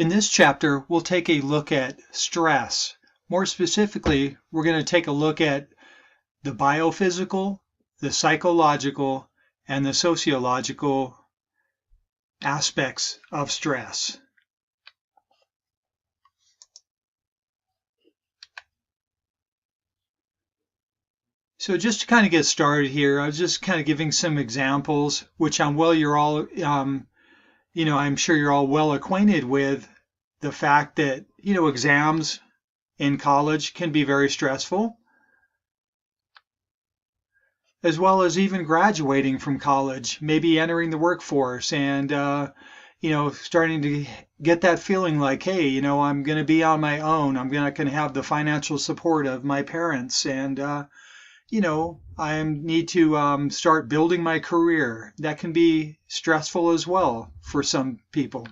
In this chapter, we'll take a look at stress. More specifically, we're going to take a look at the biophysical, the psychological, and the sociological aspects of stress. So just to kind of get started here, I was just kind of giving some examples, which I'm sure you're all well acquainted with the fact that, exams in college can be very stressful, as well as even graduating from college, maybe entering the workforce and, starting to get that feeling like, hey, I'm going to be on my own. I'm not going to have the financial support of my parents. And, I need to start building my career. That can be stressful as well for some people.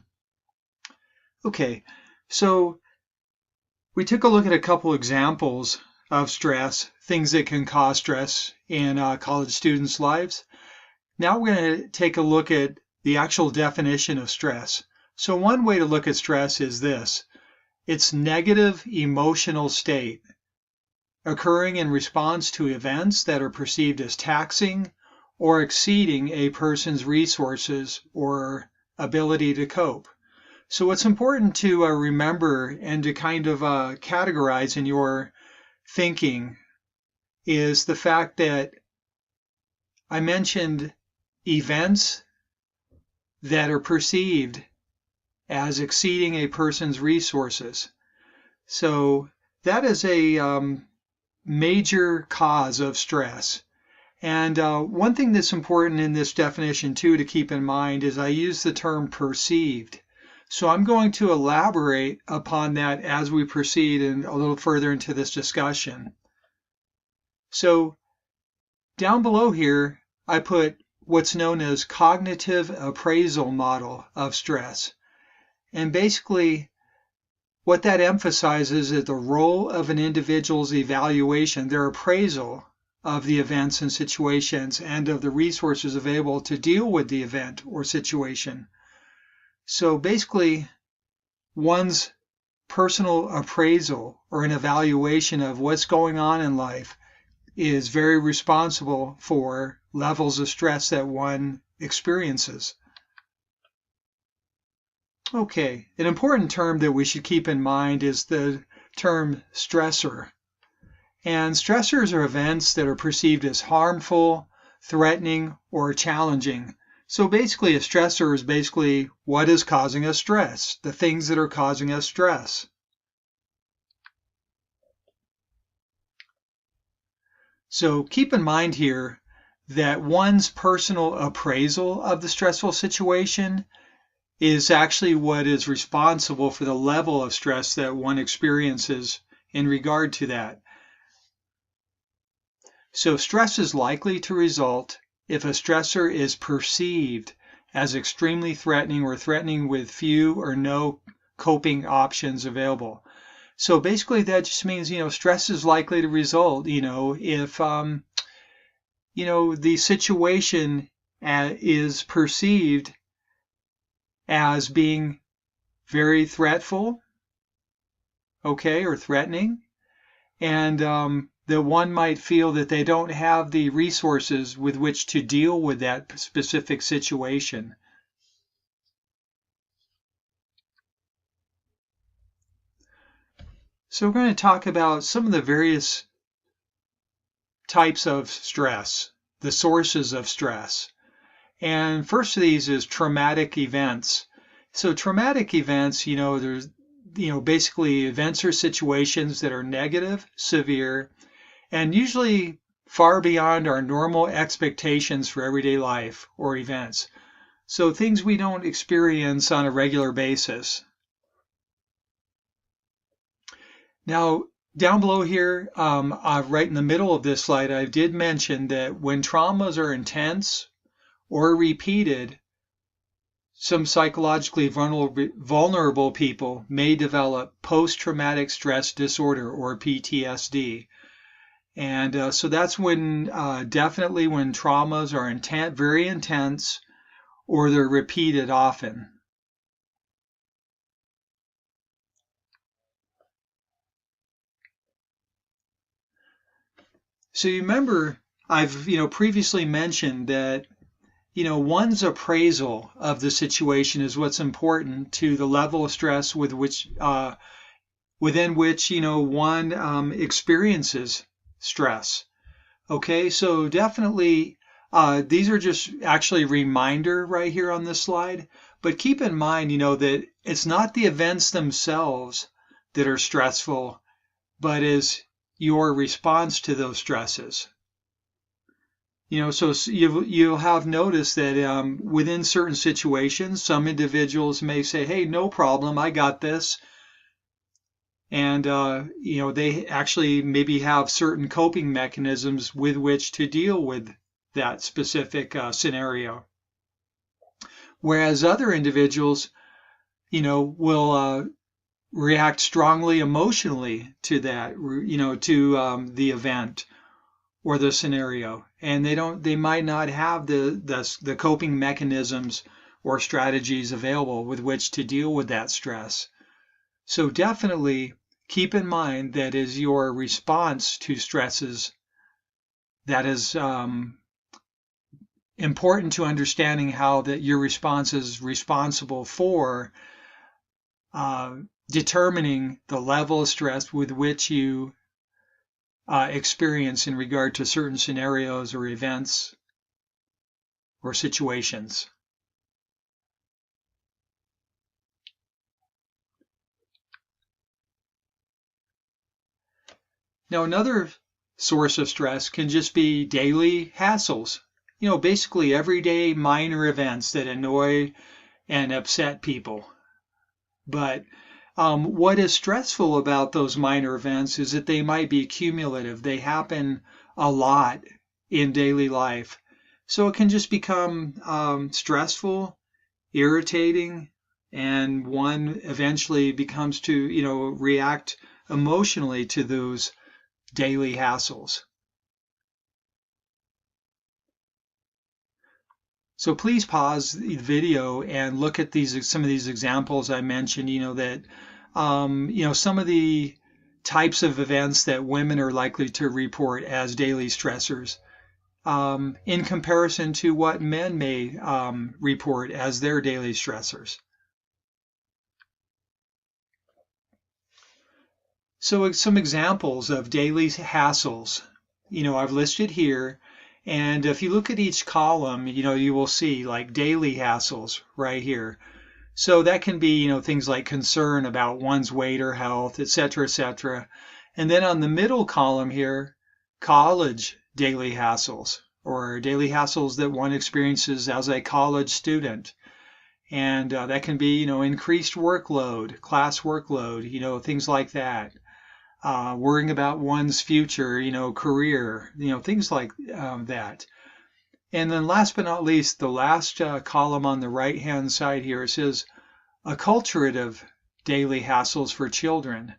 Okay, so we took a look at a couple examples of stress, things that can cause stress in college students' lives. Now we're going to take a look at the actual definition of stress. So one way to look at stress is this. It's negative emotional state occurring in response to events that are perceived as taxing or exceeding a person's resources or ability to cope. So what's important to remember and to kind of categorize in your thinking is the fact that I mentioned events that are perceived as exceeding a person's resources. So that is a major cause of stress. And one thing that's important in this definition too to keep in mind is I use the term perceived. So I'm going to elaborate upon that as we proceed and a little further into this discussion. So down below here, I put what's known as cognitive appraisal model of stress. And basically, what that emphasizes is the role of an individual's evaluation, their appraisal of the events and situations and of the resources available to deal with the event or situation. So basically, one's personal appraisal or an evaluation of what's going on in life is very responsible for levels of stress that one experiences. Okay, an important term that we should keep in mind is the term stressor. And stressors are events that are perceived as harmful, threatening, or challenging. So basically, a stressor is basically what is causing us stress, the things that are causing us stress. So keep in mind here that one's personal appraisal of the stressful situation is actually what is responsible for the level of stress that one experiences in regard to that. So stress is likely to result if a stressor is perceived as extremely threatening or threatening with few or no coping options available. So basically that just means, stress is likely to result, if, the situation is perceived as being very threatful, okay, or threatening, and that one might feel that they don't have the resources with which to deal with that specific situation. So we're going to talk about some of the various types of stress, the sources of stress. And first of these is traumatic events. So traumatic events, there's, basically events or situations that are negative, severe, and usually far beyond our normal expectations for everyday life or events. So things we don't experience on a regular basis. Now, down below here, right in the middle of this slide, I did mention that when traumas are intense or repeated, some psychologically vulnerable people may develop post-traumatic stress disorder or PTSD. And so that's when definitely when traumas are very intense or they're repeated often. So you remember I've previously mentioned that one's appraisal of the situation is what's important to the level of stress with which within which one experiences stress. Okay, so definitely these are just actually a reminder right here on this slide. But keep in mind, that it's not the events themselves that are stressful, but is your response to those stresses. So you'll have noticed that within certain situations, some individuals may say, "Hey, no problem, I got this." And, they actually maybe have certain coping mechanisms with which to deal with that specific scenario. Whereas other individuals, will react strongly emotionally to that, to the event or the scenario, and they might not have the coping mechanisms or strategies available with which to deal with that stress. So definitely keep in mind that is your response to stresses that is important to understanding how that your response is responsible for determining the level of stress with which you experience in regard to certain scenarios or events or situations. Now, another source of stress can just be daily hassles. Basically everyday minor events that annoy and upset people. But what is stressful about those minor events is that they might be cumulative. They happen a lot in daily life. So it can just become stressful, irritating, and one eventually becomes to, react emotionally to those daily hassles. So please pause the video and look at some of these examples I mentioned, that some of the types of events that women are likely to report as daily stressors in comparison to what men may report as their daily stressors. So some examples of daily hassles, I've listed here. And if you look at each column, you will see like daily hassles right here. So that can be, things like concern about one's weight or health, etc., etc. And then on the middle column here, college daily hassles or daily hassles that one experiences as a college student. And that can be, increased workload, class workload, things like that. Worrying about one's future, career, things like that. And then last but not least, the last column on the right-hand side here, it says acculturative daily hassles for children.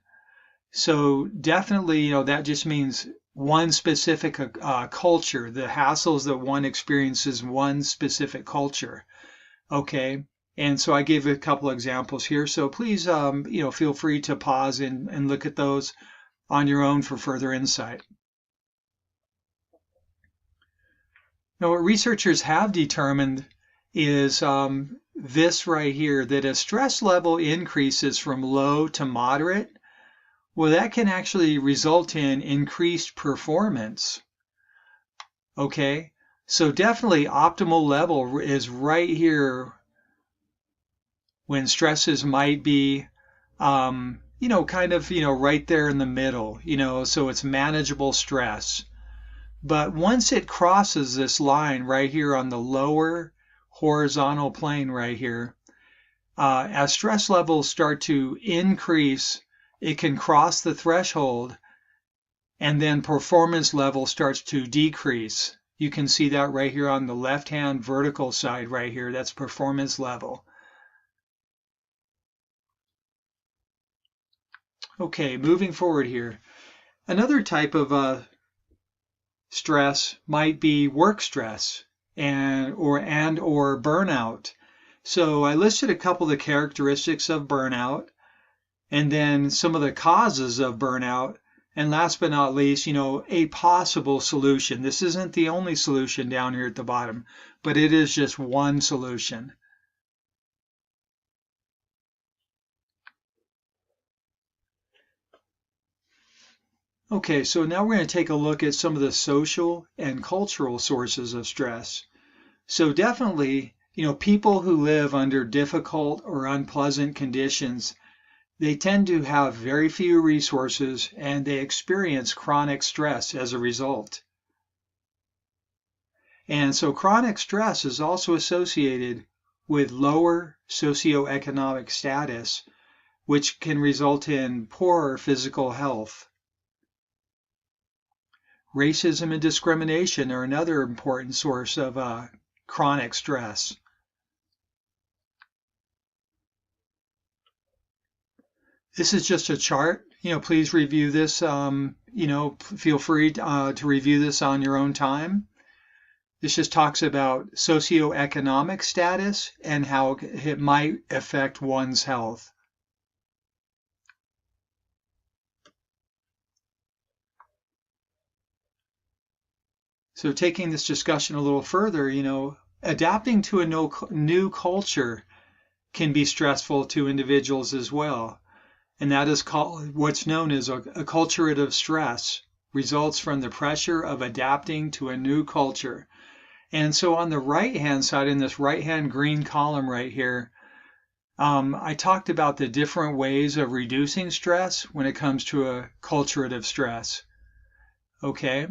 So definitely, that just means one specific culture, the hassles that one experiences one specific culture. Okay. And so I gave a couple examples here. So please, feel free to pause and look at those on your own for further insight. Now, what researchers have determined is this right here, that as stress level increases from low to moderate, well, that can actually result in increased performance. Okay, so definitely optimal level is right here when stresses might be, kind of, right there in the middle, so it's manageable stress. But once it crosses this line right here on the lower horizontal plane right here, as stress levels start to increase, it can cross the threshold and then performance level starts to decrease. You can see that right here on the left-hand vertical side right here. That's performance level. Okay, moving forward here. Another type of stress might be work stress and or burnout. So I listed a couple of the characteristics of burnout and then some of the causes of burnout, And last but not least, a possible solution. This isn't the only solution down here at the bottom, but it is just one solution. Okay, so now we're going to take a look at some of the social and cultural sources of stress. So definitely, people who live under difficult or unpleasant conditions, they tend to have very few resources and they experience chronic stress as a result. And so chronic stress is also associated with lower socioeconomic status, which can result in poorer physical health. Racism and discrimination are another important source of chronic stress. This is just a chart. Please review this. Feel free to review this on your own time. This just talks about socioeconomic status and how it might affect one's health. So taking this discussion a little further, adapting to a new culture can be stressful to individuals as well. And that is called what's known as acculturative stress, results from the pressure of adapting to a new culture. And so on the right-hand side, in this right-hand green column right here, I talked about the different ways of reducing stress when it comes to acculturative stress. Okay.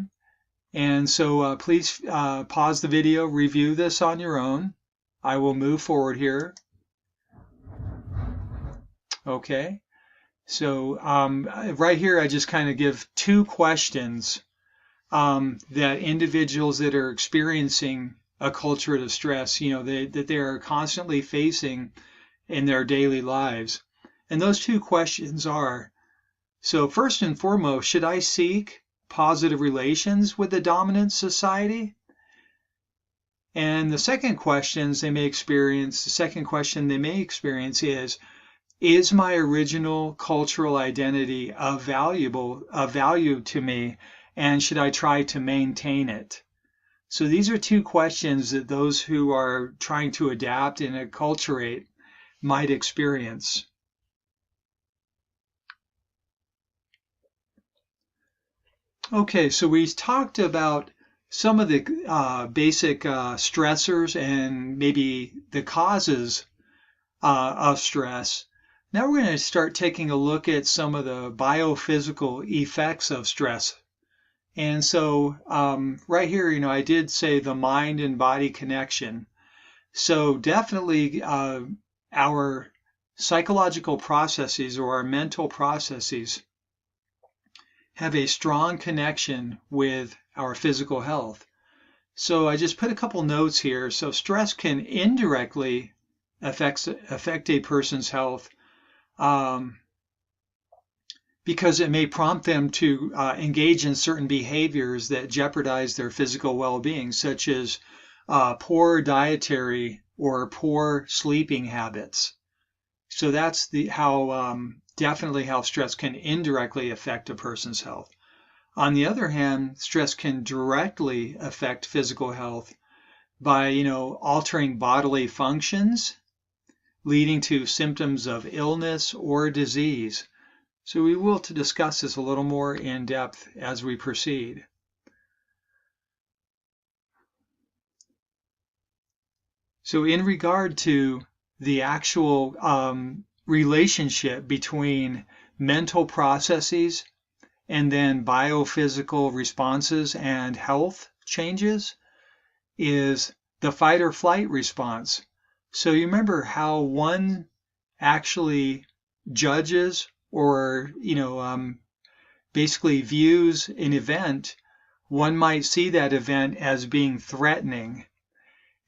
And so please pause the video, review this on your own. I will move forward here. Okay. So right here, I just kind of give two questions that individuals that are experiencing acculturative stress, that they are constantly facing in their daily lives. And those two questions are, so first and foremost, should I seek positive relations with the dominant society? And the second question they may experience is my original cultural identity of value to me, and should I try to maintain it? So these are two questions that those who are trying to adapt and acculturate might experience. Okay, so we talked about some of the basic stressors and maybe the causes of stress. Now we're going to start taking a look at some of the biophysical effects of stress. And so right here, I did say the mind and body connection. So definitely our psychological processes or our mental processes have a strong connection with our physical health. So I just put a couple notes here. So stress can indirectly affect a person's health because it may prompt them to engage in certain behaviors that jeopardize their physical well-being, such as poor dietary or poor sleeping habits. So that's definitely how stress can indirectly affect a person's health. On the other hand, stress can directly affect physical health by, altering bodily functions, leading to symptoms of illness or disease. So we will discuss this a little more in depth as we proceed. So in regard to the actual relationship between mental processes and then biophysical responses and health changes is the fight or flight response. So you remember how one actually judges or, basically views an event. One might see that event as being threatening.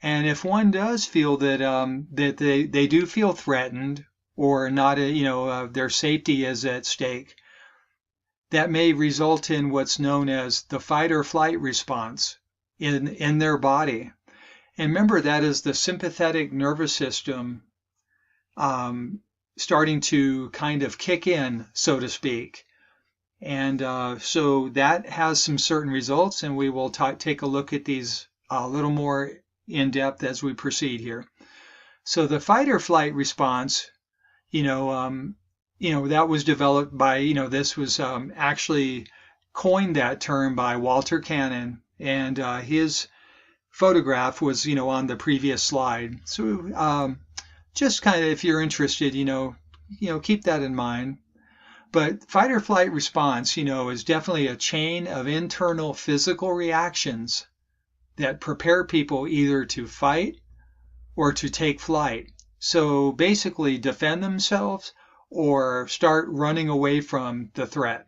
And if one does feel that they do feel threatened or not, their safety is at stake, that may result in what's known as the fight or flight response in their body. And remember, that is the sympathetic nervous system starting to kind of kick in, so to speak. And so that has some certain results, and we will take a look at these a little more in depth as we proceed here. So the fight or flight response, that was developed by, this was actually coined, that term, by Walter Cannon, and his photograph was, on the previous slide. So just kind of, if you're interested, keep that in mind. But fight or flight response, is definitely a chain of internal physical reactions that prepare people either to fight or to take flight. So basically defend themselves or start running away from the threat.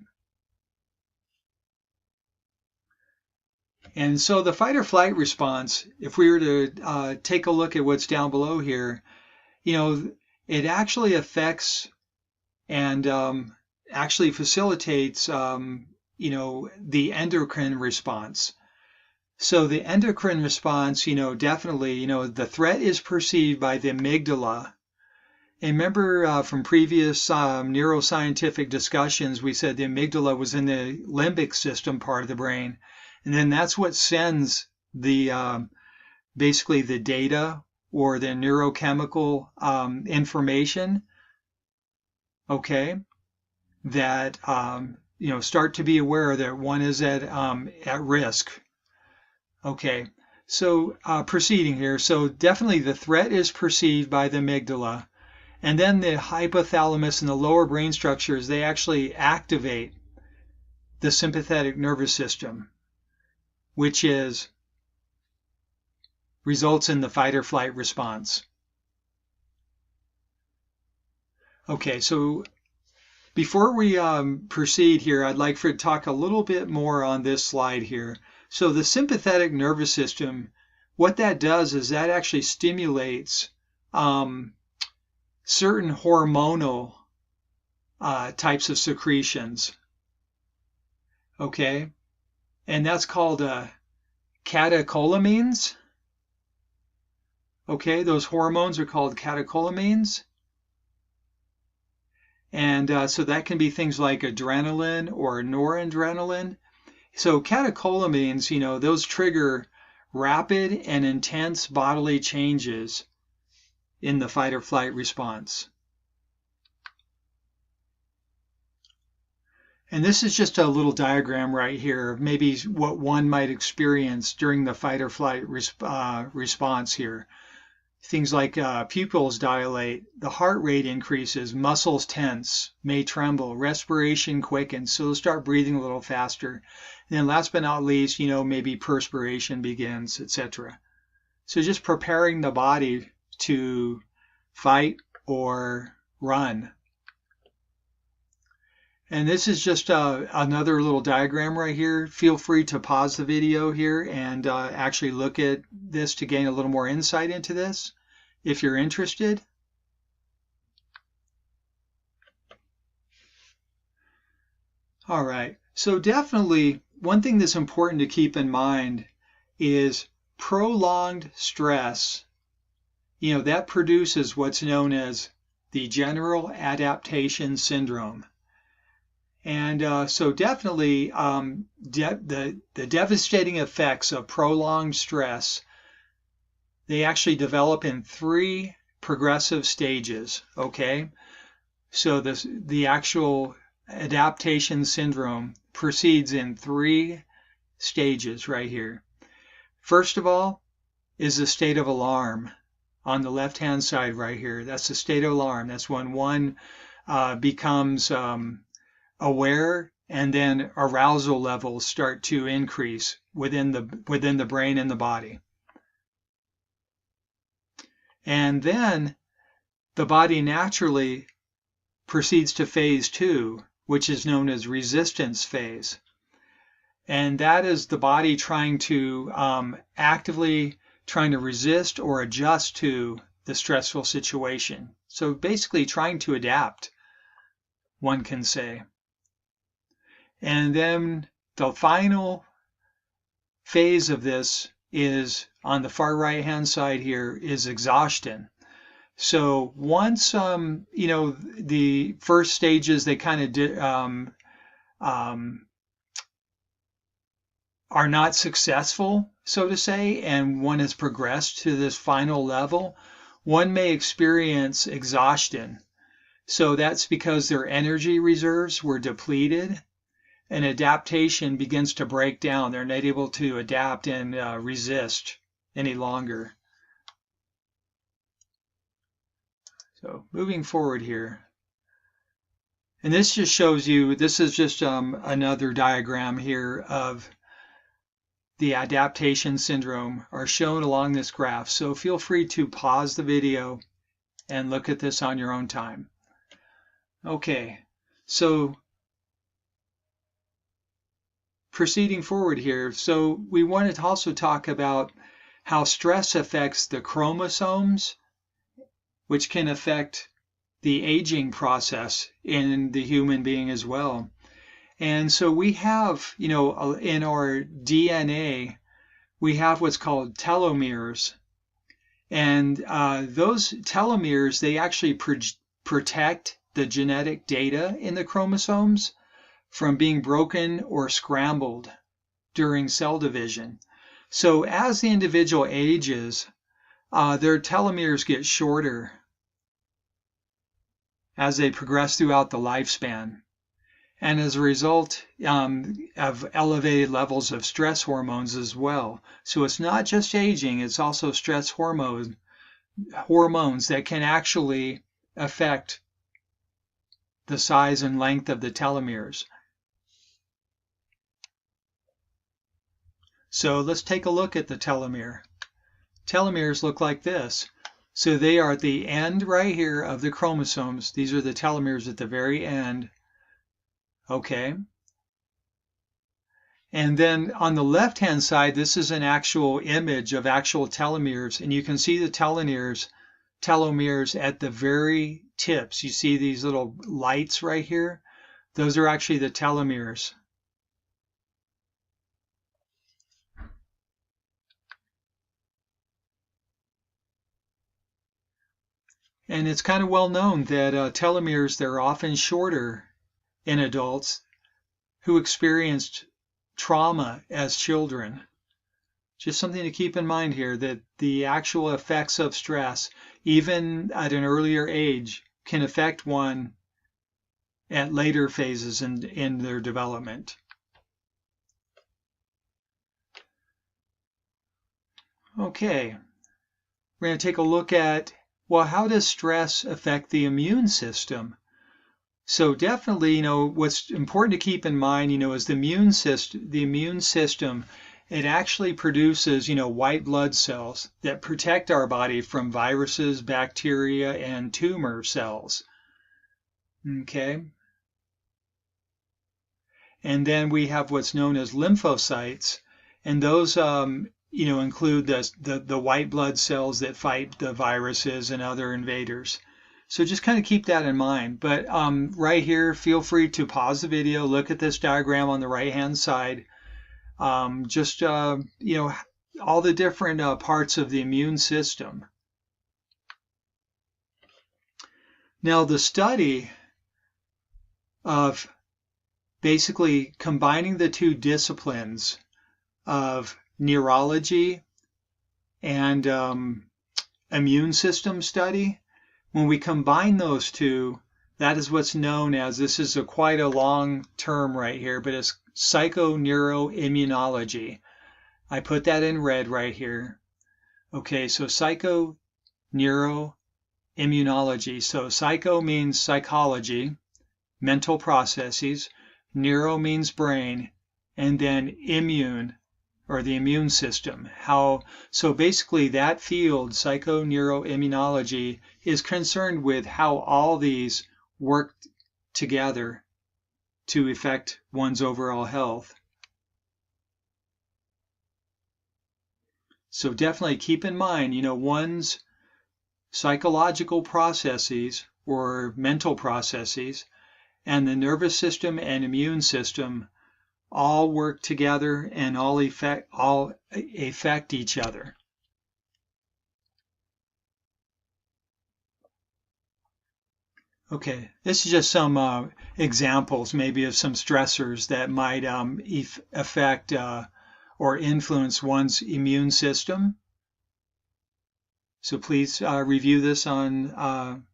And so the fight or flight response, if we were to take a look at what's down below here, it actually affects and actually facilitates, the endocrine response. So the endocrine response, definitely, the threat is perceived by the amygdala. And remember from previous neuroscientific discussions, we said the amygdala was in the limbic system part of the brain. And then that's what sends the basically the data or the neurochemical information, okay, that start to be aware that one is at risk. Okay, so proceeding here. So definitely the threat is perceived by the amygdala, and then the hypothalamus and the lower brain structures, they actually activate the sympathetic nervous system, which results in the fight or flight response. Okay, so before we proceed here, I'd like to talk a little bit more on this slide here. So the sympathetic nervous system, what that does is that actually stimulates certain hormonal types of secretions. Okay, and that's called catecholamines. Okay, those hormones are called catecholamines. And so that can be things like adrenaline or noradrenaline. So catecholamines, those trigger rapid and intense bodily changes in the fight or flight response. And this is just a little diagram right here of maybe what one might experience during the fight or flight response here. Things like pupils dilate, the heart rate increases, muscles tense, may tremble, respiration quickens, so they'll start breathing a little faster. And then last but not least, maybe perspiration begins, etc. So just preparing the body to fight or run. And this is just another little diagram right here. Feel free to pause the video here and actually look at this to gain a little more insight into this, if you're interested. All right, so definitely one thing that's important to keep in mind is prolonged stress. That produces what's known as the general adaptation syndrome. And so definitely the devastating effects of prolonged stress, they actually develop in 3 progressive stages, okay? So the actual adaptation syndrome proceeds in 3 stages right here. First of all is the state of alarm on the left-hand side right here. That's the state of alarm. That's when one becomes aware, and then arousal levels start to increase within the brain and the body. And then the body naturally proceeds to phase 2, which is known as resistance phase. And that is the body trying to actively trying to resist or adjust to the stressful situation. So basically trying to adapt, one can say. And then the final phase of this is on the far right hand side here is exhaustion. So once the first stages, they kind of are not successful, so to say, and one has progressed to this final level, one may experience exhaustion. So that's because their energy reserves were depleted, and adaptation begins to break down. They're not able to adapt and resist any longer. So moving forward here. And this just shows you, this is just another diagram here of the adaptation syndrome are shown along this graph. So feel free to pause the video and look at this on your own time. Okay, so proceeding forward here. So we wanted to also talk about how stress affects the chromosomes, which can affect the aging process in the human being as well. And so we have, in our DNA, we have what's called telomeres. And those telomeres, they actually protect the genetic data in the chromosomes from being broken or scrambled during cell division. So as the individual ages, their telomeres get shorter as they progress throughout the lifespan. And as a result of elevated levels of stress hormones as well. So it's not just aging, it's also stress hormones that can actually affect the size and length of the telomeres. So let's take a look at the telomere. Telomeres look like this. So they are at the end right here of the chromosomes. These are the telomeres at the very end. Okay. And then on the left-hand side, this is an actual image of actual telomeres. And you can see the telomeres at the very tips. You see these little lights right here? Those are actually the telomeres. And it's kind of well known that telomeres, they're often shorter in adults who experienced trauma as children. Just something to keep in mind here, that the actual effects of stress, even at an earlier age, can affect one at later phases in their development. Okay, we're going to take a look at, well, how does stress affect the immune system? So definitely, what's important to keep in mind, is the immune system, it actually produces, white blood cells that protect our body from viruses, bacteria, and tumor cells. Okay. And then we have what's known as lymphocytes, and those, include the white blood cells that fight the viruses and other invaders. So just kind of keep that in mind. But right here, feel free to pause the video, look at this diagram on the right-hand side. All the different parts of the immune system. Now, the study of basically combining the two disciplines of neurology and immune system study, when we combine those two, that is what's known as, this is quite a long term right here, but it's psychoneuroimmunology. I put that in red right here. Okay, so psychoneuroimmunology. So psycho means psychology, mental processes. Neuro means brain. And then immune, or the immune system. So basically that field, psychoneuroimmunology, is concerned with how all these work together to affect one's overall health. So definitely keep in mind, one's psychological processes or mental processes and the nervous system and immune system all work together and all affect each other. Okay, this is just some examples maybe of some stressors that might affect or influence one's immune system. So please review this on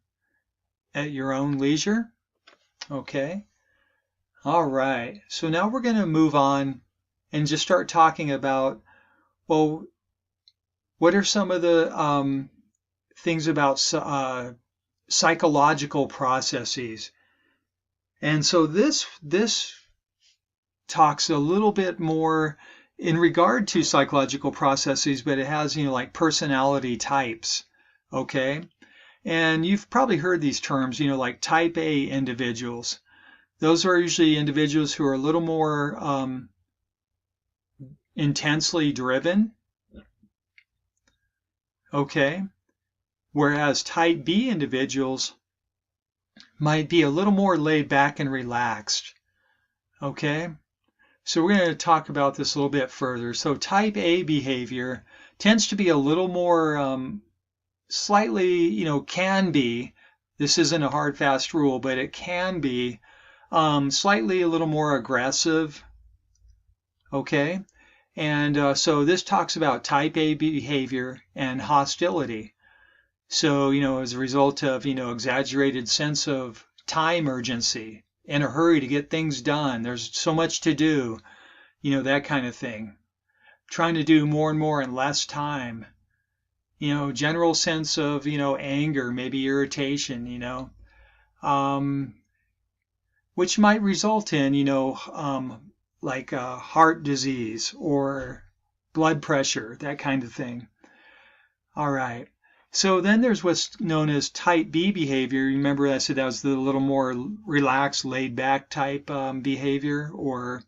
at your own leisure. Okay. All right. So now we're going to move on and just start talking about, well, what are some of the things about psychological processes? And so this talks a little bit more in regard to psychological processes, but it has, like personality types. Okay. And you've probably heard these terms, like type A individuals. Those are usually individuals who are a little more intensely driven. Okay. Whereas type B individuals might be a little more laid back and relaxed. Okay. So we're going to talk about this a little bit further. So type A behavior tends to be a little more slightly, can be, this isn't a hard fast rule, but it can be slightly a little more aggressive. Okay. And so this talks about type A behavior and hostility. So, as a result of, exaggerated sense of time urgency, in a hurry to get things done. There's so much to do, that kind of thing. Trying to do more and more in less time. General sense of, anger, maybe irritation, which might result in, like heart disease or blood pressure, that kind of thing. All right. So then there's what's known as type B behavior. Remember I said that was the little more relaxed, laid back type behavior, or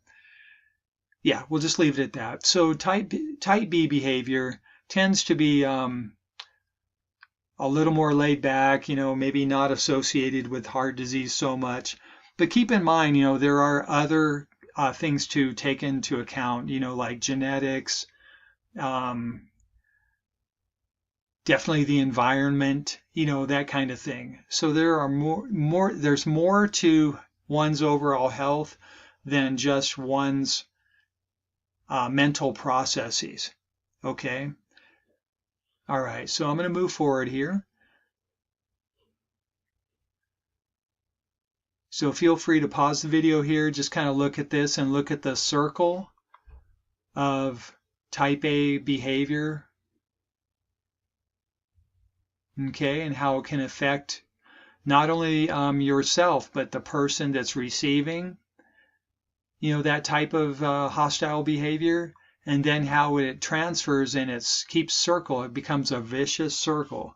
yeah, we'll just leave it at that. So type B behavior tends to be a little more laid back, maybe not associated with heart disease so much. But keep in mind, there are other things to take into account, like genetics, definitely the environment, that kind of thing. So there are there's more to one's overall health than just one's mental processes. Okay. All right. So I'm going to move forward here. So feel free to pause the video here, just kind of look at this and look at the circle of type A behavior. Okay, and how it can affect not only yourself, but the person that's receiving, that type of hostile behavior, and then how it transfers and it keeps circle. It becomes a vicious circle.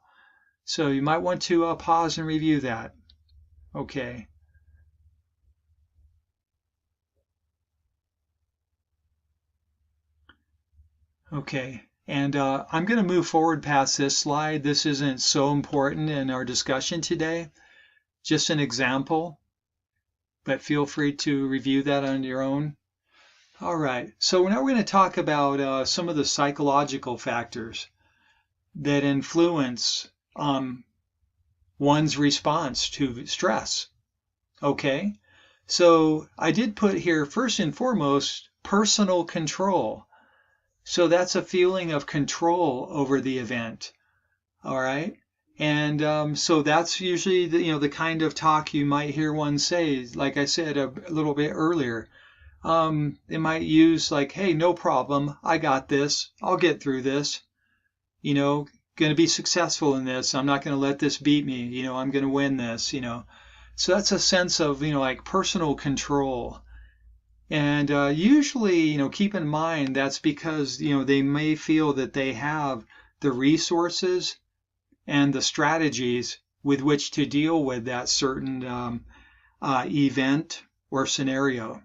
So you might want to pause and review that. Okay. Okay. And I'm going to move forward past this slide. This isn't so important in our discussion today. Just an example, but feel free to review that on your own. All right. So now we're going to talk about some of the psychological factors that influence one's response to stress. Okay. So I did put here, first and foremost, personal control. So that's a feeling of control over the event. All right. And so that's usually the kind of talk you might hear one say, like I said a little bit earlier. They might use like, hey, no problem. I got this. I'll get through this. Going to be successful in this. I'm not going to let this beat me. I'm going to win this, So that's a sense of, like personal control. And usually, keep in mind that's because, they may feel that they have the resources and the strategies with which to deal with that certain event or scenario.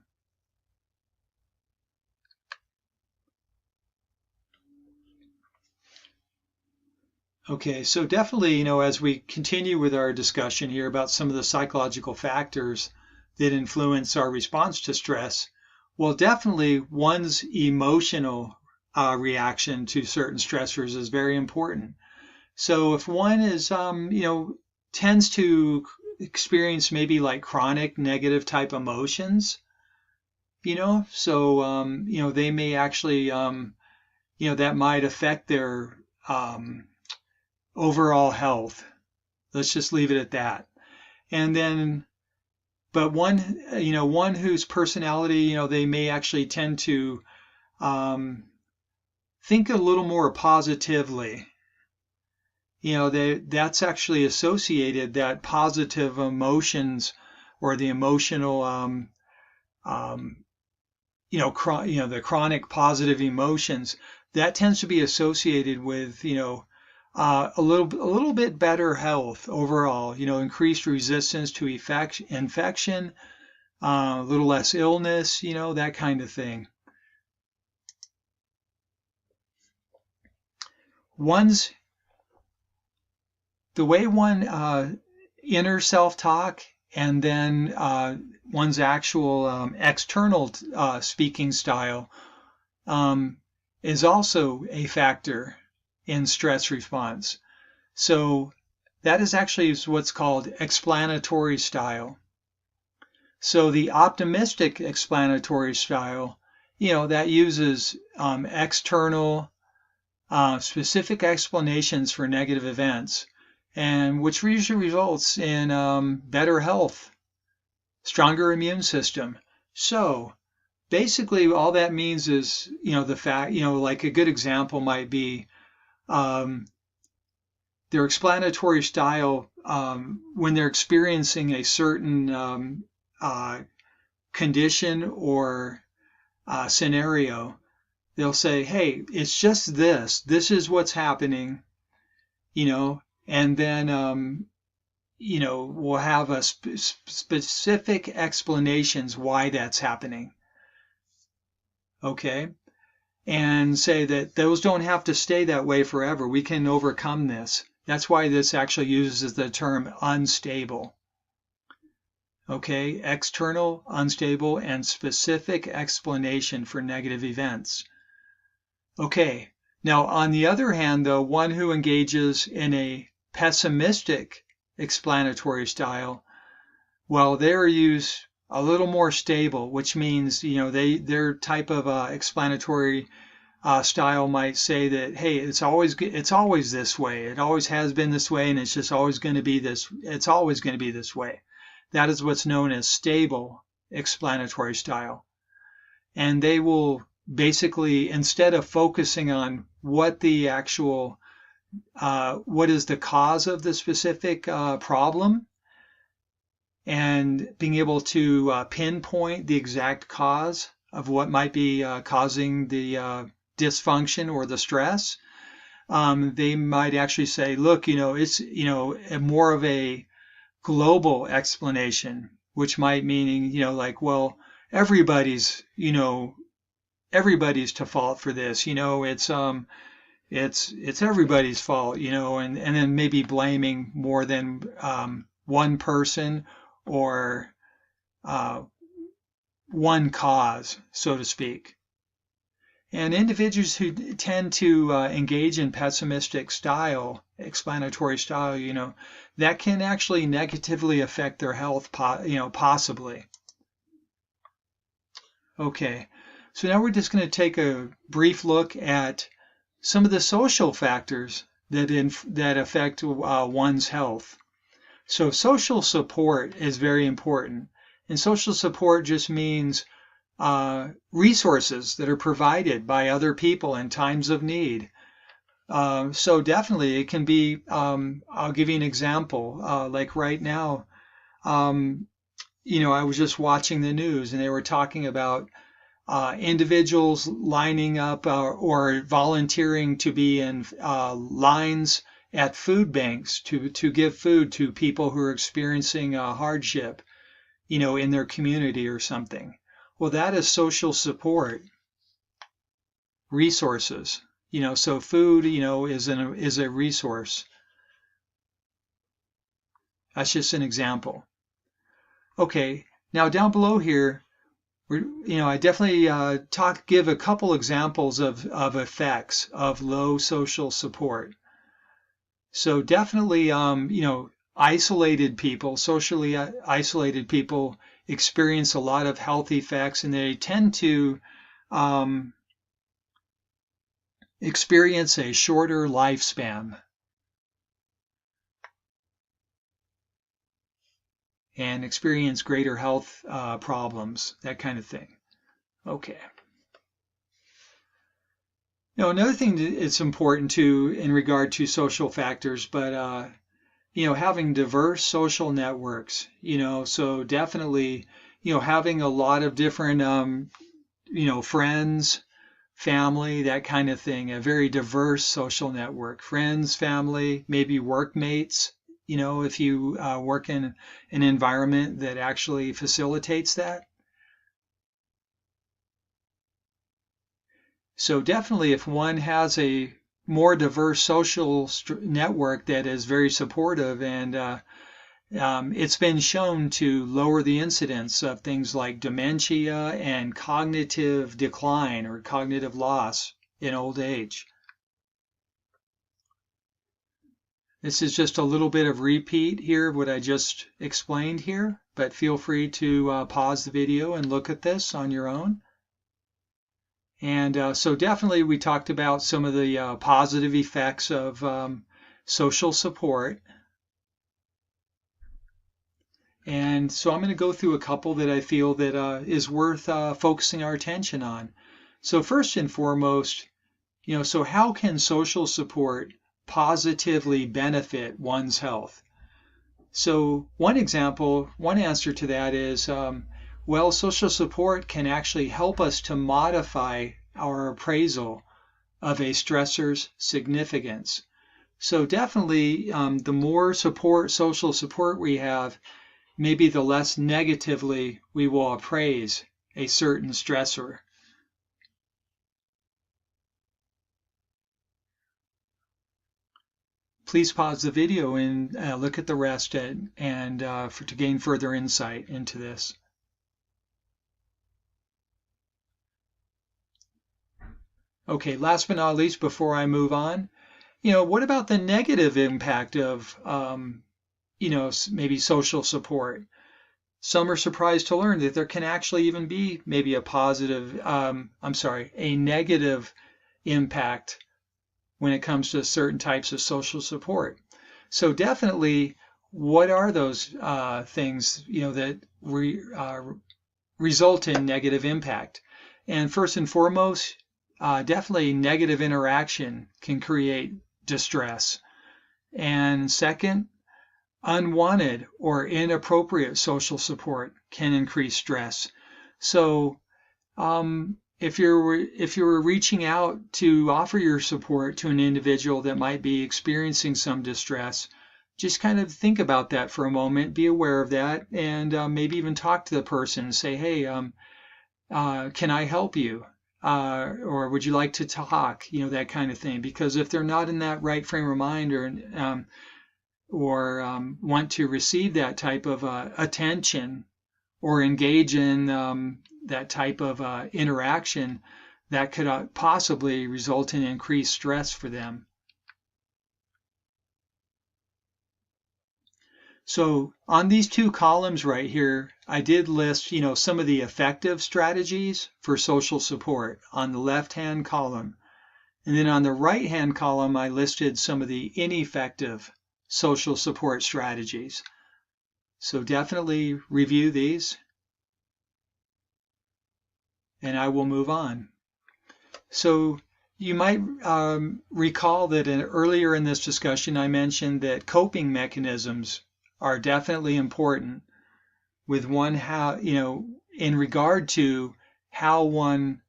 Okay, so definitely, as we continue with our discussion here about some of the psychological factors that influence our response to stress, well, definitely one's emotional reaction to certain stressors is very important. So if one is, tends to experience maybe like chronic negative type emotions, so, they may actually, that might affect their overall health. Let's just leave it at that. And then, but one whose personality, they may actually tend to think a little more positively. That's actually associated, that positive emotions or the emotional, the chronic positive emotions, that tends to be associated with, a little bit better health overall, increased resistance to infection, a little less illness, that kind of thing. The way one inner self-talk and then one's actual external speaking style is also a factor in stress response. So that is actually what's called explanatory style. So the optimistic explanatory style, that uses external specific explanations for negative events, and which usually results in better health, stronger immune system. So basically all that means is, the fact, like a good example might be their explanatory style when they're experiencing a certain condition or scenario. They'll say, hey, it's just this is what's happening, and then we'll have a specific explanations why that's happening. Okay, and say that those don't have to stay that way forever. We can overcome this. That's why this actually uses the term unstable. Okay, external, unstable, and specific explanation for negative events. Okay, now on the other hand, though, one who engages in a pessimistic explanatory style, well, they're used a little more stable, which means, their type of explanatory style might say that, hey, it's always this way. It always has been this way, and it's just always going to be this. It's always going to be this way. That is what's known as stable explanatory style. And they will basically, instead of focusing on what the actual, what is the cause of the specific problem, and being able to pinpoint the exact cause of what might be causing the dysfunction or the stress, they might actually say, look, it's, more of a global explanation, which might mean, like, well, everybody's to fault for this, it's everybody's fault, and then maybe blaming more than one person or one cause, so to speak. And individuals who tend to engage in pessimistic style, explanatory style, that can actually negatively affect their health, possibly. Okay, so now we're just going to take a brief look at some of the social factors that affect one's health. So social support is very important. And social support just means resources that are provided by other people in times of need. So definitely it can be, I'll give you an example. Like right now, I was just watching the news and they were talking about individuals lining up or volunteering to be in lines at food banks to give food to people who are experiencing hardship, in their community or something. Well, that is social support resources. So food, is a resource. That's just an example. Okay, now down below here, I definitely give a couple examples of effects of low social support. So definitely, isolated people, socially isolated people, experience a lot of health effects, and they tend to experience a shorter lifespan and experience greater health problems, that kind of thing. Okay. Now, another thing that's important too in regard to social factors, but having diverse social networks, so definitely, having a lot of different, friends, family, that kind of thing, a very diverse social network, friends, family, maybe workmates, if you work in an environment that actually facilitates that. So definitely if one has a more diverse social network that is very supportive, and it's been shown to lower the incidence of things like dementia and cognitive decline or cognitive loss in old age. This is just a little bit of repeat here of what I just explained here, but feel free to pause the video and look at this on your own. And so definitely we talked about some of the positive effects of social support. And so I'm going to go through a couple that I feel that is worth focusing our attention on. So first and foremost, so how can social support positively benefit one's health? So one answer to that is, well, social support can actually help us to modify our appraisal of a stressor's significance. So definitely, the more social support we have, maybe the less negatively we will appraise a certain stressor. Please pause the video and look at the rest to gain further insight into this. Okay, last but not least, before I move on, what about the negative impact of, maybe social support? Some are surprised to learn that there can actually even be maybe a negative impact when it comes to certain types of social support. So definitely, what are those things, that result in negative impact? And first and foremost, definitely negative interaction can create distress. And second, unwanted or inappropriate social support can increase stress. So if you're reaching out to offer your support to an individual that might be experiencing some distress, just kind of think about that for a moment, be aware of that, and maybe even talk to the person and say, hey, can I help you? Or would you like to talk? That kind of thing. Because if they're not in that right frame of mind or want to receive that type of attention or engage in that type of interaction, that could possibly result in increased stress for them. So on these two columns right here, I did list, some of the effective strategies for social support on the left-hand column. And then on the right-hand column, I listed some of the ineffective social support strategies. So definitely review these. And I will move on. So you might recall that earlier in this discussion, I mentioned that coping mechanisms are definitely important with in regard to how one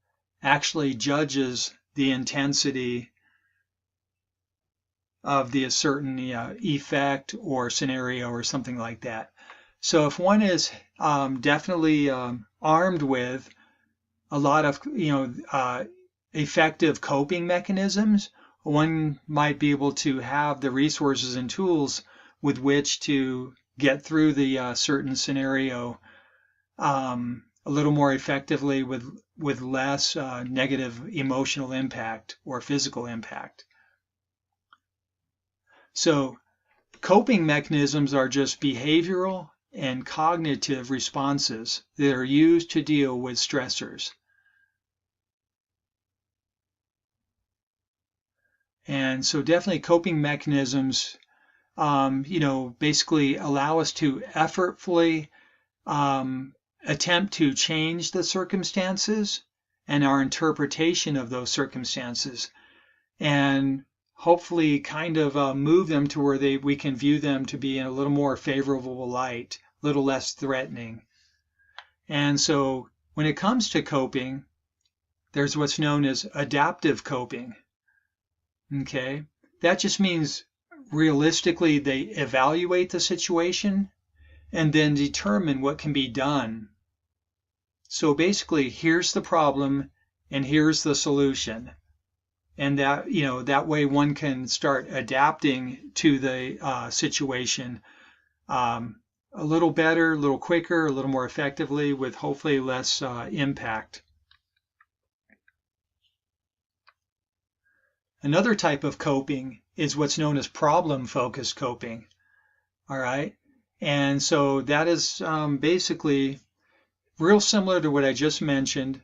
actually judges the intensity of the certain effect or scenario or something like that. So if one is definitely armed with a lot of effective coping mechanisms, one might be able to have the resources and tools with which to get through the certain scenario a little more effectively with less negative emotional impact or physical impact. So, coping mechanisms are just behavioral and cognitive responses that are used to deal with stressors. And so definitely coping mechanisms, basically allow us to effortfully attempt to change the circumstances and our interpretation of those circumstances, and hopefully kind of move them to where we can view them to be in a little more favorable light, a little less threatening. And so when it comes to coping, there's what's known as adaptive coping. Okay, that just means realistically they evaluate the situation and then determine what can be done. So basically, here's the problem and here's the solution. And that way one can start adapting to the situation a little better, a little quicker, a little more effectively, with hopefully less impact. Another type of coping is what's known as problem-focused coping. All right. And so that is basically real similar to what I just mentioned.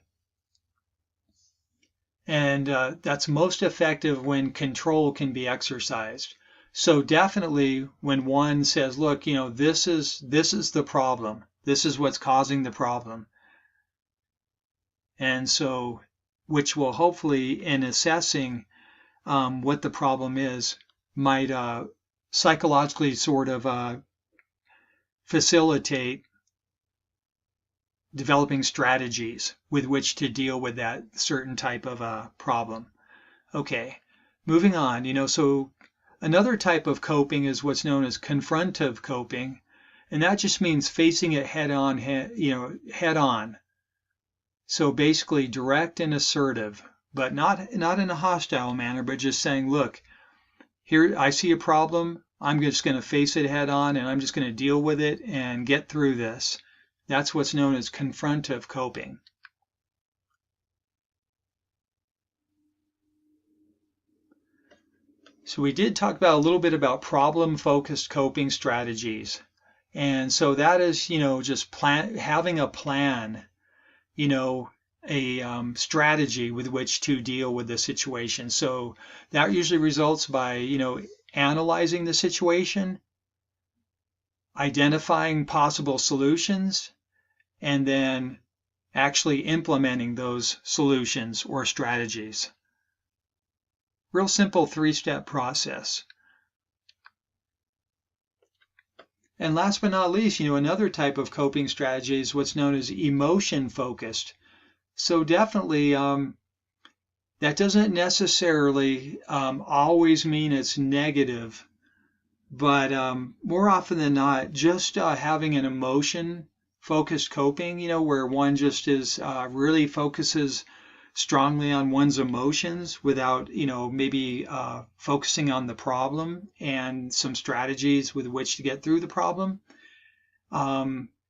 And that's most effective when control can be exercised. So definitely when one says, look, this is the problem. This is what's causing the problem. And so, which will hopefully, in assessing what the problem is, might psychologically sort of facilitate developing strategies with which to deal with that certain type of problem. Okay, moving on. So another type of coping is what's known as confrontive coping, and that just means facing it head on. Head on. So basically direct and assertive, but not in a hostile manner, but just saying, look, here I see a problem. I'm just going to face it head on, and I'm just going to deal with it and get through this. That's what's known as confrontive coping. So we did talk about a little bit about problem-focused coping strategies. And so that is, just having a plan, a strategy with which to deal with the situation. So that usually results by, analyzing the situation, identifying possible solutions, and then actually implementing those solutions or strategies. Real simple 3-step process. And last but not least, another type of coping strategy is what's known as emotion focused. So definitely that doesn't necessarily always mean it's negative, but more often than not, just having an emotion focused coping, where one just is really focuses strongly on one's emotions without, maybe focusing on the problem and some strategies with which to get through the problem,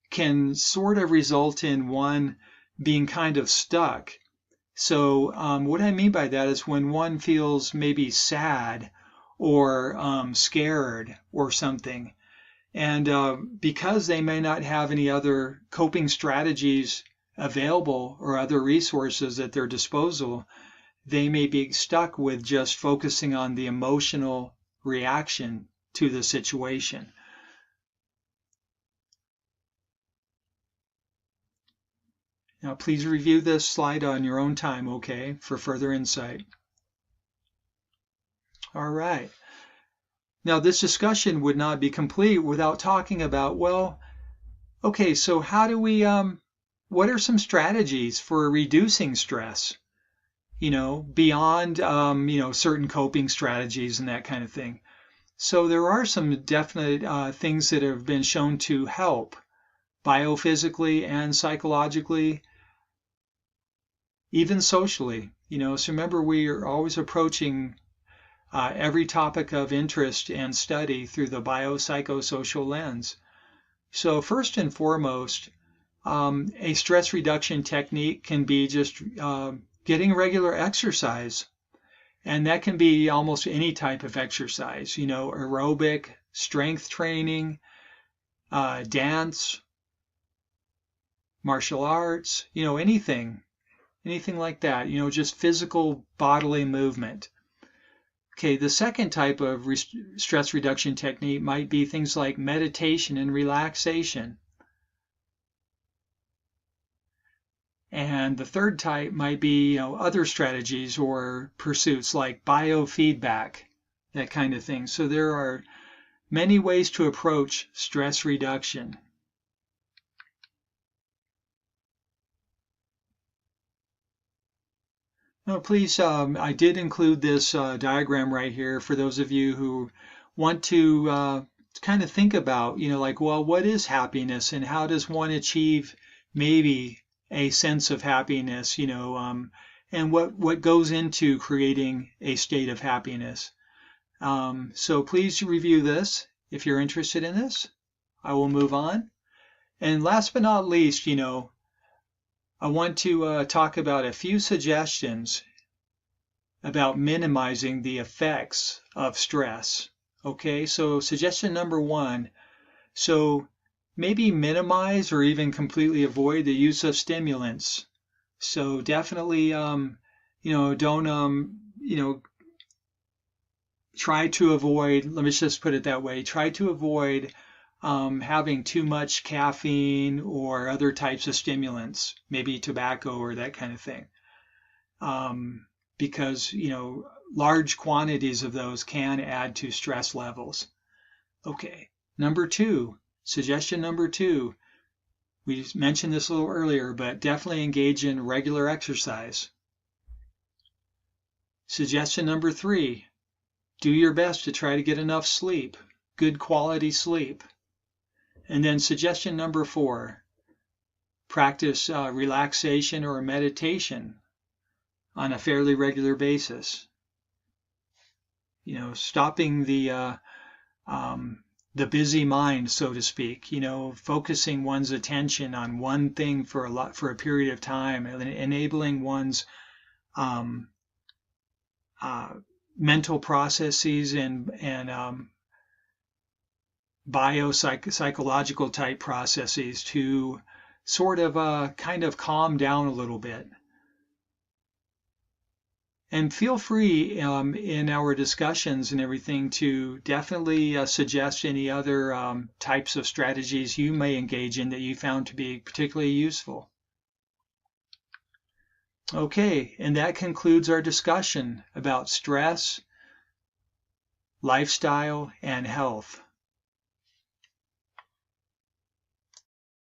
can sort of result in one being kind of stuck. So what I mean by that is when one feels maybe sad or scared or something, and because they may not have any other coping strategies available or other resources at their disposal, they may be stuck with just focusing on the emotional reaction to the situation. Now, please review this slide on your own time, okay, for further insight. All right. Now, this discussion would not be complete without talking about, well, okay, so how do we, what are some strategies for reducing stress, beyond, certain coping strategies and that kind of thing. So there are some definite things that have been shown to help biophysically and psychologically, even socially. So remember, we are always approaching every topic of interest and study through the biopsychosocial lens. So first and foremost, a stress reduction technique can be just getting regular exercise. And that can be almost any type of exercise, aerobic, strength training, dance, martial arts, anything like that, just physical bodily movement. Okay, the second type of stress reduction technique might be things like meditation and relaxation. And the third type might be, other strategies or pursuits like biofeedback, that kind of thing. So there are many ways to approach stress reduction. Now, please, I did include this diagram right here for those of you who want to kind of think about, like, well, what is happiness and how does one achieve maybe a sense of happiness, and what goes into creating a state of happiness. So please review this if you're interested in this. I will move on. And last but not least, I want to talk about a few suggestions about minimizing the effects of stress. Okay, so suggestion number 1. So maybe minimize or even completely avoid the use of stimulants. So definitely, don't, try to avoid, let me just put it that way, try to avoid having too much caffeine or other types of stimulants, maybe tobacco or that kind of thing. Because, large quantities of those can add to stress levels. Okay, suggestion number 2, we mentioned this a little earlier, but definitely engage in regular exercise. Suggestion number 3, do your best to try to get enough sleep, good quality sleep. And then suggestion number 4, practice relaxation or meditation on a fairly regular basis. Stopping the busy mind, so to speak, focusing one's attention on one thing for a period of time, and enabling one's mental processes and biopsychological type processes to sort of kind of calm down a little bit. And feel free in our discussions and everything to definitely suggest any other types of strategies you may engage in that you found to be particularly useful. Okay, and that concludes our discussion about stress, lifestyle, and health.